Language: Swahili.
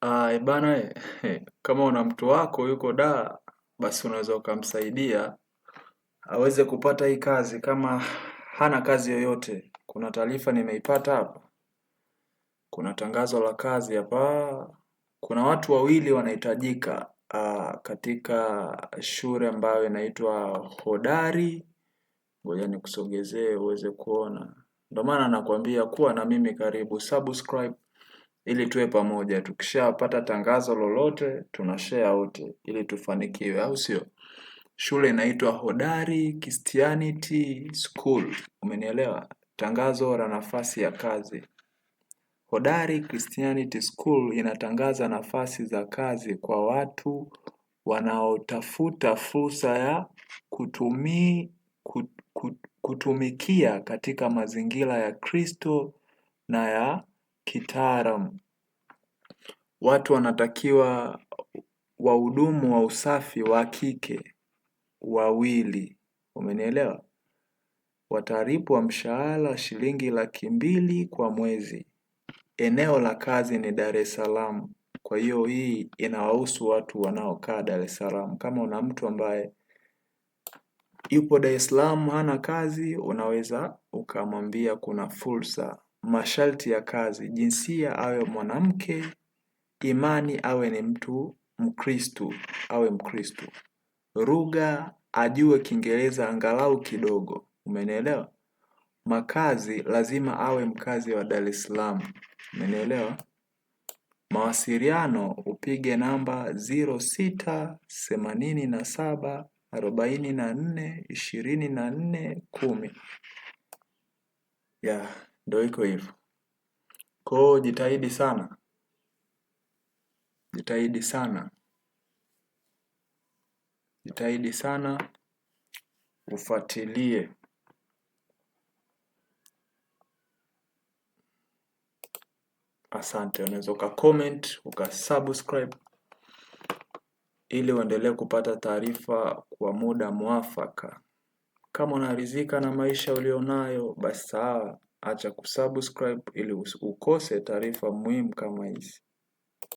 Bana, kama una mtu wako yuko da, basi unaweza ukamsaidia aweze kupata hii kazi kama hana kazi yoyote. Kuna taarifa nimeipata hapa, kuna tangazo la kazi hapa. Kuna watu wawili wanahitajika katika shule ambayo inaitwa Hodari. Ngoja nikusogezee uweze kuona. Ndio maana nakwambia kuwa na mimi karibu, subscribe ili tuwe pamoja. Tukishapata tangazo lolote tunashare wote ili tufanikiwe, au sio? Shule inaitwa Hodari Christianity School. Umenielewa? Tangazo la nafasi ya kazi. Hodari Christianity School inatangaza nafasi za kazi kwa watu wanaotafuta fursa ya kutumikia katika mazingira ya Kristo na ya kitaalamu. Watu wanatakiwa wahudumu wa usafi wa kike wawili. Umenielewa? Watalipwa mshahara shilingi 200,000 kwa mwezi. Eneo la kazi ni Dar es Salaam. Kwa hiyo hii inawahusu watu wanaokaa Dar es Salaam. Kama una mtu ambaye yupo Dar es Salaam hana kazi, unaweza ukamwambia kuna fursa. Masharti ya kazi: jinsia awe mwanamke, imani awe ni mtu Mkristo, awe Mkristo. Lugha ajue Kiingereza angalau kidogo. Umenielewa? Makazi lazima awe mkazi wa Dar es Salaam. Umenielewa? Mawasiliano upige namba 0687442410. Ndio iko hivyo. Kwa jitahidi sana. Jitahidi sana. Jitahidi sana ufuatilie. Asante. Unaweza ukacomment, ukasubscribe ili uendelee kupata taarifa kwa muda mwafaka. Kama unaridhika na maisha ulionayo, basi acha kusubscribe ili ukose taarifa muhimu kama hizi.